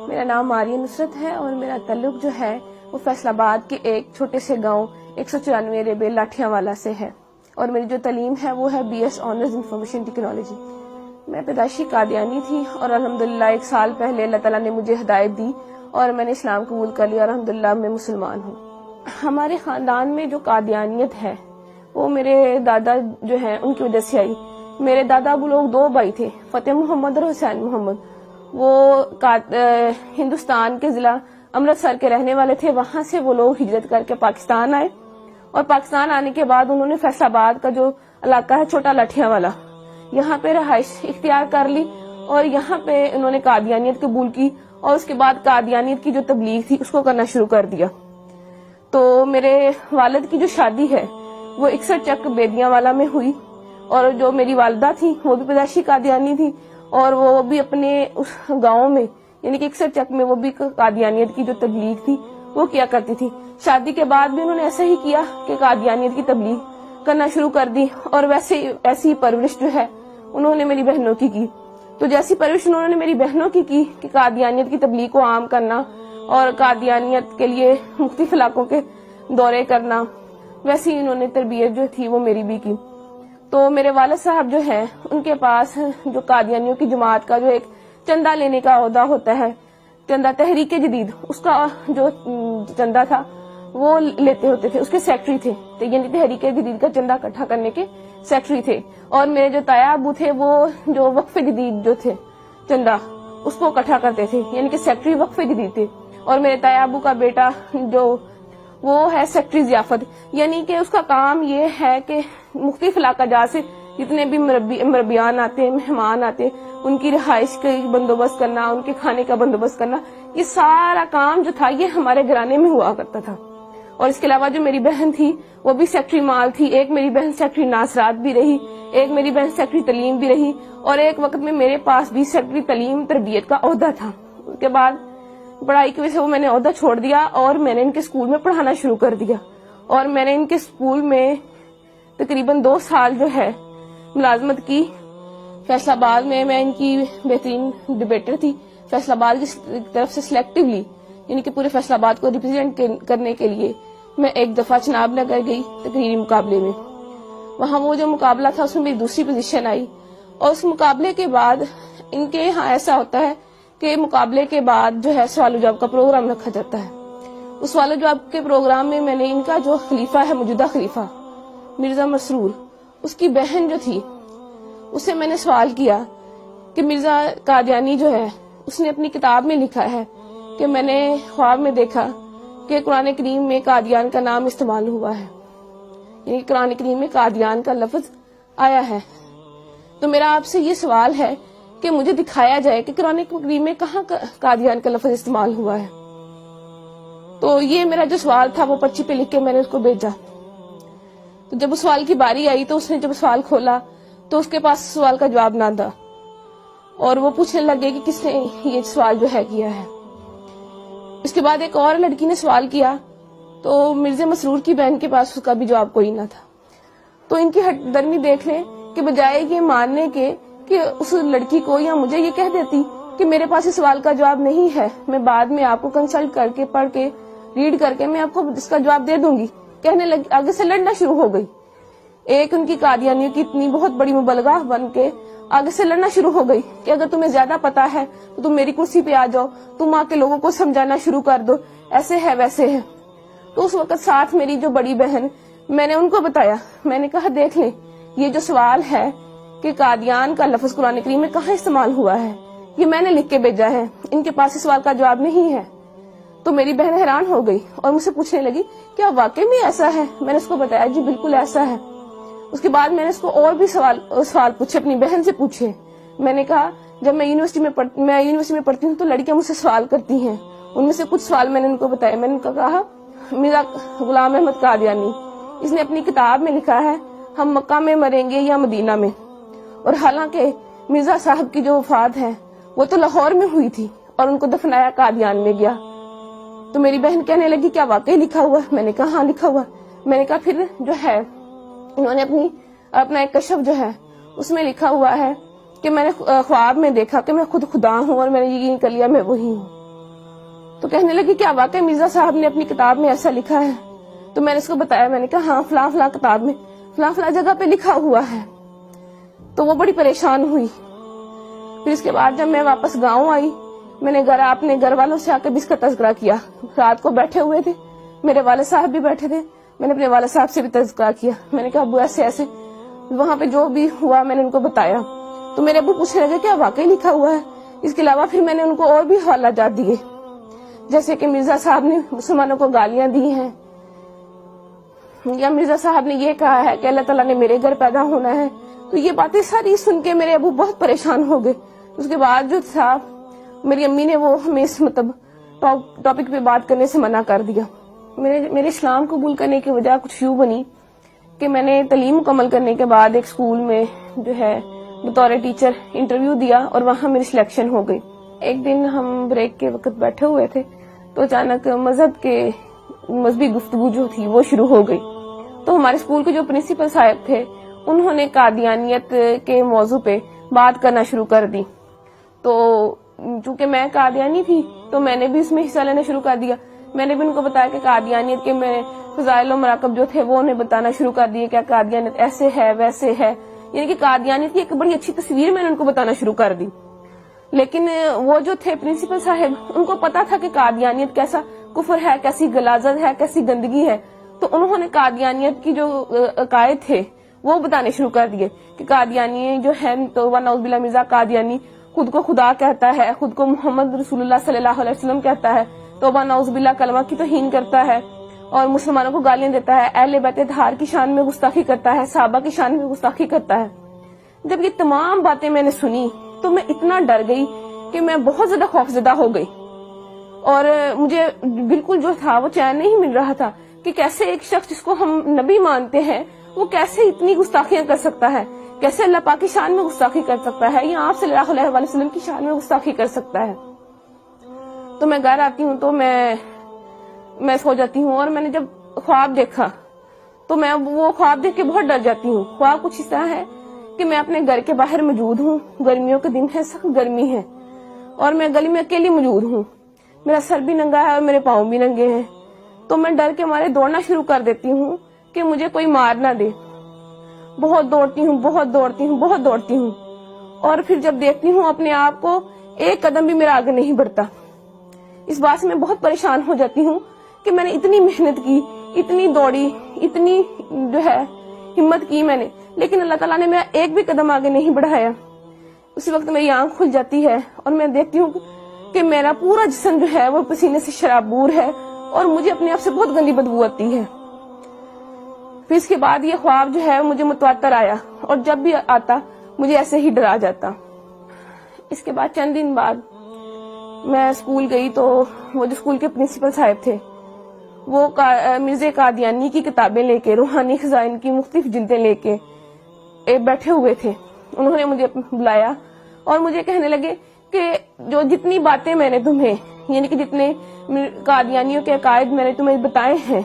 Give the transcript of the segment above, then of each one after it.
میرا نام ماریہ نصرت ہے اور میرا تعلق جو ہے وہ فیصل آباد کے ایک چھوٹے سے گاؤں 194 ریبے لاٹھیاں والا سے ہے، اور میری جو تعلیم ہے وہ ہے BS آنرز انفارمیشن ٹیکنالوجی۔ میں پیدائشی قادیانی تھی اور الحمدللہ 1 سال پہلے اللہ تعالیٰ نے مجھے ہدایت دی اور میں نے اسلام قبول کر لیا اور الحمدللہ میں مسلمان ہوں۔ ہمارے خاندان میں جو قادیانیت ہے وہ میرے دادا جو ہیں ان کی وجہ سے آئی۔ میرے دادا وہ لوگ 2 بھائی تھے، فتح محمد اور حسین محمد۔ وہ ہندوستان کے ضلع امرتسر کے رہنے والے تھے، وہاں سے وہ لوگ ہجرت کر کے پاکستان آئے، اور پاکستان آنے کے بعد انہوں نے فیصل آباد کا جو علاقہ ہے چھوٹا لاٹھیاں والا، یہاں پہ رہائش اختیار کر لی اور یہاں پہ انہوں نے قادیانیت قبول کی، اور اس کے بعد قادیانیت کی جو تبلیغ تھی اس کو کرنا شروع کر دیا۔ تو میرے والد کی جو شادی ہے وہ 61 چک بیدیاں والا میں ہوئی، اور جو میری والدہ تھی وہ بھی پیدائشی قادیانی تھی، اور وہ بھی اپنے اس گاؤں میں یعنی کہ 61 چک میں وہ بھی قادیانیت کی جو تبلیغ تھی وہ کیا کرتی تھی۔ شادی کے بعد بھی انہوں نے ایسا ہی کیا کہ قادیانیت کی تبلیغ کرنا شروع کر دی، اور ایسی پرورش جو ہے انہوں نے میری بہنوں کی۔ تو جیسی پرورش انہوں نے میری بہنوں کی کہ قادیانیت کی تبلیغ کو عام کرنا اور قادیانیت کے لیے مختلف علاقوں کے دورے کرنا، ویسی انہوں نے تربیت جو تھی وہ میری بھی کی۔ تو میرے والد صاحب جو ہے ان کے پاس جو قادیانیوں کی جماعت کا جو ایک چندہ لینے کا عہدہ ہوتا ہے، چندہ تحریک جدید، اس کا جو چندہ تھا وہ لیتے ہوتے تھے، اس کے سیکٹری تھے، یعنی تحریک جدید کا چندہ اکٹھا کرنے کے سیکٹری تھے۔ اور میرے جو تایا ابو تھے وہ جو وقف جدید جو تھے چندہ اس کو اکٹھا کرتے تھے، یعنی کہ سیکٹری وقف جدید تھے۔ اور میرے تایا ابو کا بیٹا جو وہ ہے سیکٹری ضیافت، یعنی کہ اس کا کام یہ ہے کہ مختلف علاقہ جات سے جتنے بھی مربیان آتے ہیں، مہمان آتے ہیں، ان کی رہائش کا بندوبست کرنا، ان کے کھانے کا بندوبست کرنا، یہ سارا کام جو تھا یہ ہمارے گھرانے میں ہوا کرتا تھا۔ اور اس کے علاوہ جو میری بہن تھی وہ بھی سیکٹری مال تھی، ایک میری بہن سیکٹری ناصرات بھی رہی، ایک میری بہن سیکٹری تعلیم بھی رہی، اور ایک وقت میں میرے پاس بھی سیکٹری تعلیم تربیت کا عہدہ تھا۔ اس کے بعد پڑھائی کی وجہ سے وہ میں نے عہدہ چھوڑ دیا اور میں نے ان کے اسکول میں پڑھانا شروع کر دیا، اور میں نے ان کے اسکول میں تقریباً 2 سال جو ہے ملازمت کی۔ فیصل آباد میں ان کی بہترین ڈبیٹر تھی، فیصل آباد کی طرف سے سلیکٹیولی یعنی کہ پورے فیصل آباد کو ریپرزینٹ کرنے کے لیے میں ایک دفعہ چناب نگر گئی تقریری مقابلے میں۔ وہاں وہ جو مقابلہ تھا اس میں میری دوسری پوزیشن آئی، اور اس مقابلے کے بعد ان کے یہاں ایسا ہوتا ہے کہ مقابلے کے بعد جو ہے سوال و جواب کا پروگرام رکھا جاتا ہے۔ اس سوال و جواب کے پروگرام میں میں نے ان کا جو خلیفہ ہے، موجودہ خلیفہ مرزا مسرور، اس کی بہن جو تھی اس سے میں نے سوال کیا کہ مرزا قادیانی جو ہے اس نے اپنی کتاب میں لکھا ہے کہ میں نے خواب میں دیکھا کہ قرآن کریم میں قادیان کا نام استعمال ہوا ہے، یعنی قرآن کریم میں قادیان کا لفظ آیا ہے۔ تو میرا آپ سے یہ سوال ہے کہ مجھے دکھایا جائے کہ قرآن کریم میں کہاں قادیان کا لفظ استعمال ہوا ہے۔ تو یہ میرا جو سوال تھا وہ پرچی پہ لکھ کے میں نے اس کو بھیجا۔ تو جب اس سوال کی باری آئی تو اس نے جب سوال کھولا تو اس کے پاس سوال کا جواب نہ تھا، اور وہ پوچھنے لگے کہ کس نے یہ سوال جو ہے کیا ہے۔ اس کے بعد ایک اور لڑکی نے سوال کیا تو مرزا مسرور کی بہن کے پاس اس کا بھی جواب کوئی نہ تھا۔ تو ان کی ہٹ درمی دیکھ لیں کہ بجائے یہ ماننے کے کہ اس لڑکی کو یا مجھے یہ کہہ دیتی کہ میرے پاس اس سوال کا جواب نہیں ہے، میں بعد میں آپ کو کنسلٹ کر کے پڑھ کے ریڈ کر کے میں آپ کو اس کا جواب دے دوں گی، کہنے لگی، آگے سے لڑنا شروع ہو گئی۔ ایک ان کی قادیانیوں کی اتنی بہت بڑی مبلغہ بن کے آگے سے لڑنا شروع ہو گئی کہ اگر تمہیں زیادہ پتا ہے تو تم میری کرسی پہ آ جاؤ، تم آ کے لوگوں کو سمجھانا شروع کر دو، ایسے ہے ویسے ہے۔ تو اس وقت ساتھ میری جو بڑی بہن، میں نے ان کو بتایا، میں نے کہا دیکھ لیں یہ جو سوال ہے کہ قادیان کا لفظ قرآن کریم میں کہاں استعمال ہوا ہے، یہ میں نے لکھ کے بھیجا ہے، ان کے پاس اس سوال کا جواب نہیں ہے۔ تو میری بہن حیران ہو گئی اور مجھ سے پوچھنے لگی کیا واقعی میں ایسا ہے؟ میں نے اس کو بتایا جی بالکل ایسا ہے۔ اس کے بعد میں نے اس کو اور بھی سوال پوچھے، اپنی بہن سے پوچھے۔ میں نے کہا جب میں یونیورسٹی میں پڑھتی ہوں تو لڑکیاں مجھ سے سوال کرتی ہیں، ان میں سے کچھ سوال میں نے ان کو بتایا۔ میں نے ان کو کہا مرزا غلام احمد قادیانی، اس نے اپنی کتاب میں لکھا ہے ہم مکہ میں مریں گے یا مدینہ میں، اور حالانکہ مرزا صاحب کی جو وفات ہے وہ تو لاہور میں ہوئی تھی اور ان کو دفنایا قادیان میں گیا۔ تو میری بہن کہنے لگی کیا واقعی لکھا ہوا؟ میں نے کہا ہاں لکھا ہوا۔ میں نے کہا پھر جو ہے انہوں نے اپنا ایک کشف جو ہے اس میں لکھا ہوا ہے کہ میں نے خواب میں دیکھا کہ میں خود خدا ہوں اور میں نے یقین کر لیا میں وہی ہوں۔ تو کہنے لگی کیا واقعی مرزا صاحب نے اپنی کتاب میں ایسا لکھا ہے؟ تو میں نے اس کو بتایا، میں نے کہا ہاں فلاں فلاں کتاب میں فلاں فلاں جگہ پہ لکھا ہوا ہے. تو وہ بڑی پریشان ہوئی. پھر اس کے بعد جب میں واپس گاؤں آئی، میں نے اپنے گھر والوں سے آ کے بھی اس کا تذکرہ کیا. رات کو بیٹھے ہوئے تھے، میرے والد صاحب بھی بیٹھے تھے، میں نے اپنے والد صاحب سے بھی تذکرہ کیا. میں نے کہا ابو ایسے ایسے وہاں پہ جو بھی ہوا میں نے ان کو بتایا. تو میرے ابو پوچھنے لگے کیا واقعی لکھا ہوا ہے؟ اس کے علاوہ پھر میں نے ان کو اور بھی حوالہ جات دیے، جیسے کہ مرزا صاحب نے مسلمانوں کو گالیاں دی ہیں، یا مرزا صاحب نے یہ کہا ہے کہ اللہ تعالیٰ نے میرے گھر پیدا ہونا ہے. تو یہ باتیں ساری سن کے میرے ابو بہت پریشان ہو گئے. اس کے بعد جو تھا میری امی نے وہ ہمیں اس ٹاپک پہ بات کرنے سے منع کر دیا. میرے اسلام قبول کرنے کی وجہ کچھ یوں بنی کہ میں نے تعلیم مکمل کرنے کے بعد ایک اسکول میں جو ہے بطور ٹیچر انٹرویو دیا اور وہاں میری سلیکشن ہو گئی. ایک دن ہم بریک کے وقت بیٹھے ہوئے تھے تو اچانک مذہبی گفتگو جو تھی وہ شروع ہو گئی. تو ہمارے اسکول کے جو پرنسپل صاحب تھے انہوں نے قادیانیت کے موضوع پہ بات کرنا شروع کر دی. تو چونکہ میں قادیانی تھی تو میں نے بھی اس میں حصہ لینا شروع کر دیا. میں نے بھی ان کو بتایا کہ قادیانیت کے میں فضائل و مراقب جو تھے وہ انہیں بتانا شروع کر دیے، کیا قادیانیت ایسے ہے ویسے ہے، یعنی کہ قادیانیت کی ایک بڑی اچھی تصویر میں نے ان کو بتانا شروع کر دی. لیکن وہ جو تھے پرنسپل صاحب ان کو پتا تھا کہ قادیانیت کیسا کفر ہے، کیسی غلاظت ہے، کیسی گندگی ہے. تو انہوں نے قادیانیت کی جو عقائد تھے وہ بتانے شروع کر دیے کہ قادیانی جو ہے تو نعوذ باللہ مرزا قادیانی خود کو خدا کہتا ہے، خود کو محمد رسول اللہ صلی اللہ علیہ وسلم کہتا ہے، توبہ نعوذ باللہ کلمہ کی توہین کرتا ہے اور مسلمانوں کو گالیاں دیتا ہے، اہل بیت اطہار کی شان میں گستاخی کرتا ہے، صحابہ کی شان میں گستاخی کرتا ہے. جب یہ تمام باتیں میں نے سنی تو میں اتنا ڈر گئی کہ میں بہت زیادہ خوفزدہ ہو گئی اور مجھے بالکل جو تھا وہ چین نہیں مل رہا تھا کہ کیسے ایک شخص جس کو ہم نبی مانتے ہیں وہ کیسے اتنی گستاخیاں کر سکتا ہے، کیسے اللہ پاک کی شان میں گستاخی کر سکتا ہے یا آپ صلی اللہ علیہ وسلم کی شان میں گستاخی کر سکتا ہے. تو میں گھر آتی ہوں تو میں سو جاتی ہوں اور میں نے جب خواب دیکھا تو میں وہ خواب دیکھ کے بہت ڈر جاتی ہوں. خواب کچھ اس طرح ہے کہ میں اپنے گھر کے باہر موجود ہوں، گرمیوں کے دن ہے، سخت گرمی ہے اور میں گلی میں اکیلی موجود ہوں، میرا سر بھی ننگا ہے اور میرے پاؤں بھی ننگے ہیں. تو میں ڈر کے مارے دوڑنا شروع کر دیتی ہوں کہ مجھے کوئی مار نہ دے. بہت دوڑتی ہوں اور پھر جب دیکھتی ہوں اپنے آپ کو ایک قدم بھی میرا آگے نہیں بڑھتا. اس بات سے میں بہت پریشان ہو جاتی ہوں کہ میں نے اتنی محنت کی، اتنی دوڑی، اتنی جو ہے ہمت کی میں نے، لیکن اللہ تعالیٰ نے میرا ایک بھی قدم آگے نہیں بڑھایا. اسی وقت میری آنکھ کھل جاتی ہے اور میں دیکھتی ہوں کہ میرا پورا جسم جو ہے وہ پسینے سے شرابور ہے اور مجھے اپنے آپ سے بہت گندی بدبو آتی ہے. پھر اس کے بعد یہ خواب جو ہے مجھے متواتر آیا اور جب بھی آتا مجھے ایسے ہی ڈرا جاتا. اس کے بعد چند دن بعد میں اسکول گئی تو وہ جو اسکول کے پرنسپل صاحب تھے وہ مرزا قادیانی کی کتابیں لے کے، روحانی خزائن کی مختلف جلدیں لے کے بیٹھے ہوئے تھے. انہوں نے مجھے بلایا اور مجھے کہنے لگے کہ جو جتنی باتیں میں نے تمہیں، یعنی کہ جتنے قادیانیوں کے عقائد میں نے تمہیں بتائے ہیں،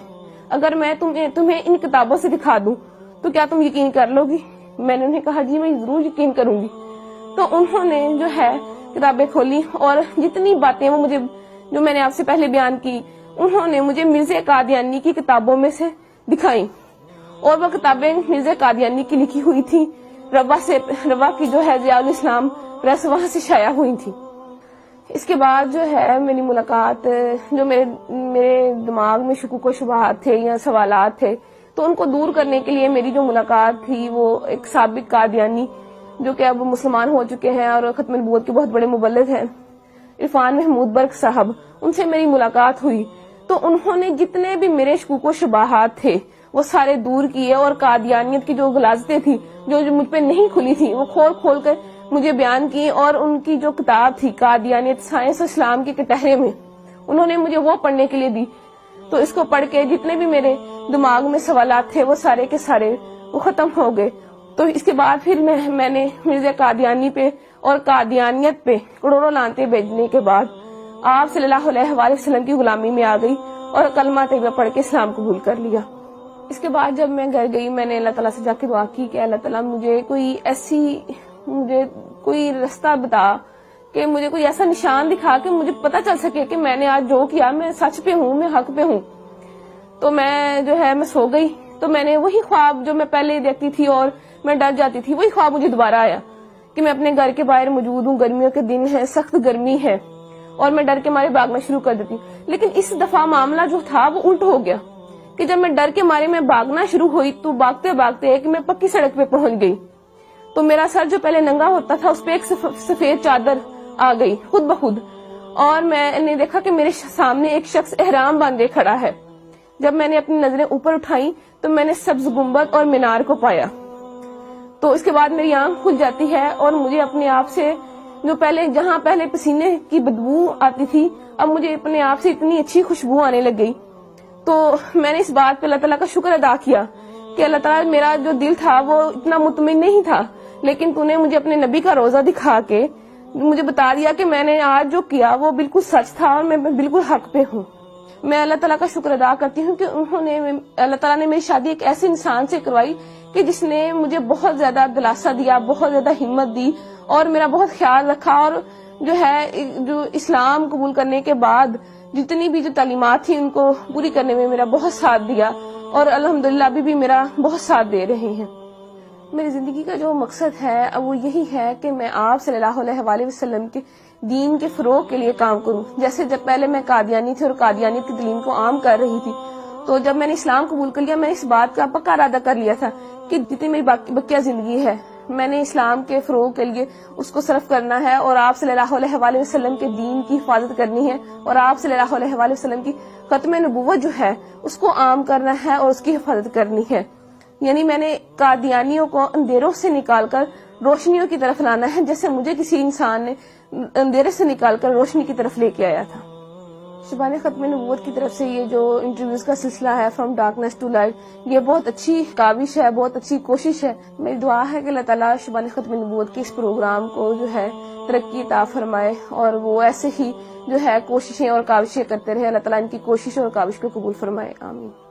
اگر میں تمہیں ان کتابوں سے دکھا دوں تو کیا تم یقین کر لو گی؟ میں نے انہیں کہا جی میں ضرور یقین کروں گی. تو انہوں نے جو ہے کتابیں کھولی اور جتنی باتیں وہ مجھے جو میں نے آپ سے پہلے بیان کی انہوں نے مجھے مرزا قادیانی کی کتابوں میں سے دکھائیں اور وہ کتابیں مرزا قادیانی کی لکھی ہوئی تھی. روا کی جو ہے ضیاء الاسلام پریس وہاں سے شائع ہوئی تھی. اس کے بعد جو ہے میری ملاقات، جو میرے دماغ میں شکوک و شبہات تھے یا سوالات تھے تو ان کو دور کرنے کے لیے میری جو ملاقات تھی وہ ایک سابق قادیانی جو کہ اب مسلمان ہو چکے ہیں اور ختم نبوت کے بہت بڑے مبلغ ہیں، عرفان محمود برق صاحب، ان سے میری ملاقات ہوئی. تو انہوں نے جتنے بھی میرے شکوک و شبہات تھے وہ سارے دور کیے اور قادیانیت کی جو غلاظتیں تھی جو مجھ پہ نہیں کھلی تھی وہ کھول کر مجھے بیان کی. اور ان کی جو کتاب تھی قادیانیت سائنس اسلام کے کٹہرے میں انہوں نے مجھے وہ پڑھنے کے لیے دی. تو اس کو پڑھ کے جتنے بھی میرے دماغ میں سوالات تھے وہ سارے کے سارے وہ ختم ہو گئے. تو اس کے بعد پھر میں نے مرزا قادیانی پہ اور قادیانیت پہ کروڑوں لعنتیں بھیجنے کے بعد آپ صلی اللہ علیہ وآلہ وسلم کی غلامی میں آ گئی اور کلمہ طیبہ پڑھ کے اسلام قبول کر لیا. اس کے بعد جب میں گھر گئی میں نے اللہ تعالیٰ سے جا کے دعا کی کہ اللہ تعالیٰ مجھے کوئی رستہ بتا کہ مجھے کوئی ایسا نشان دکھا کہ مجھے پتہ چل سکے کہ میں نے آج جو کیا میں سچ پہ ہوں، میں حق پہ ہوں. تو میں جو ہے میں سو گئی. تو میں نے وہی خواب جو میں پہلے دیکھتی تھی اور میں ڈر جاتی تھی، وہی خواب مجھے دوبارہ آیا کہ میں اپنے گھر کے باہر موجود ہوں، گرمیوں کے دن ہے، سخت گرمی ہے، اور میں ڈر کے مارے بھاگنا شروع کر دیتی ہوں. لیکن اس دفعہ معاملہ جو تھا وہ الٹ ہو گیا کہ جب میں ڈر کے مارے میں بھاگنا شروع ہوئی تو بھاگتے بھاگتے کہ میں پکی سڑک پہ پہنچ گئی. تو میرا سر جو پہلے ننگا ہوتا تھا اس پہ ایک سفید چادر آ گئی خود بخود، اور میں نے دیکھا کہ میرے سامنے ایک شخص احرام باندھے کھڑا ہے. جب میں نے اپنی نظریں اوپر اٹھائیں تو میں نے سبز گنبد اور مینار کو پایا. تو اس کے بعد میری آنکھ کھل جاتی ہے اور مجھے اپنے آپ سے جو جہاں پہلے پسینے کی بدبو آتی تھی، اب مجھے اپنے آپ سے اتنی اچھی خوشبو آنے لگ گئی. تو میں نے اس بات پہ اللہ تعالیٰ کا شکر ادا کیا کہ اللہ تعالیٰ میرا جو دل تھا وہ اتنا مطمئن نہیں تھا، لیکن تو نے مجھے اپنے نبی کا روزہ دکھا کے مجھے بتا دیا کہ میں نے آج جو کیا وہ بالکل سچ تھا اور میں بالکل حق پہ ہوں. میں اللہ تعالیٰ کا شکر ادا کرتی ہوں کہ اللہ تعالیٰ نے میری شادی ایک ایسے انسان سے کروائی کہ جس نے مجھے بہت زیادہ دلاسا دیا، بہت زیادہ ہمت دی اور میرا بہت خیال رکھا، اور جو اسلام قبول کرنے کے بعد جتنی بھی جو تعلیمات تھی ان کو پوری کرنے میں میرا بہت ساتھ دیا، اور الحمدللہ ابھی بھی میرا بہت ساتھ دے رہے ہیں. میری زندگی کا جو مقصد ہے وہ یہی ہے کہ میں آپ صلی اللہ علیہ وآلہ وسلم کے دین کے فروغ کے لیے کام کروں. جیسے جب پہلے میں قادیانی تھی اور قادیانیت کی تعلیم کو عام کر رہی تھی، تو جب میں نے اسلام قبول کر لیا میں نے اس بات کا پکا ارادہ کر لیا تھا کہ جتنی میری بقیہ زندگی ہے میں نے اسلام کے فروغ کے لیے اس کو صرف کرنا ہے، اور آپ صلی اللہ علیہ وآلہ وسلم کے دین کی حفاظت کرنی ہے، اور آپ صلی اللہ علیہ وآلہ وسلم کی ختم نبوت جو ہے اس کو عام کرنا ہے اور اس کی حفاظت کرنی ہے. یعنی میں نے قادیانیوں کو اندھیروں سے نکال کر روشنیوں کی طرف لانا ہے، جیسے مجھے کسی انسان نے اندھیرے سے نکال کر روشنی کی طرف لے کے آیا تھا. شبان ختم نبوت کی طرف سے یہ جو انٹرویوز کا سلسلہ ہے فرام ڈارکنیس ٹو لائٹ، یہ بہت اچھی کاوش ہے، بہت اچھی کوشش ہے. میری دعا ہے کہ اللہ تعالیٰ شبان ختم نبوت کے اس پروگرام کو جو ہے ترقی عطا فرمائے، اور وہ ایسے ہی جو ہے کوششیں اور کاوشیں کرتے رہے. اللہ تعالیٰ ان کی کوشش اور کاوش کو قبول فرمائے. آمین.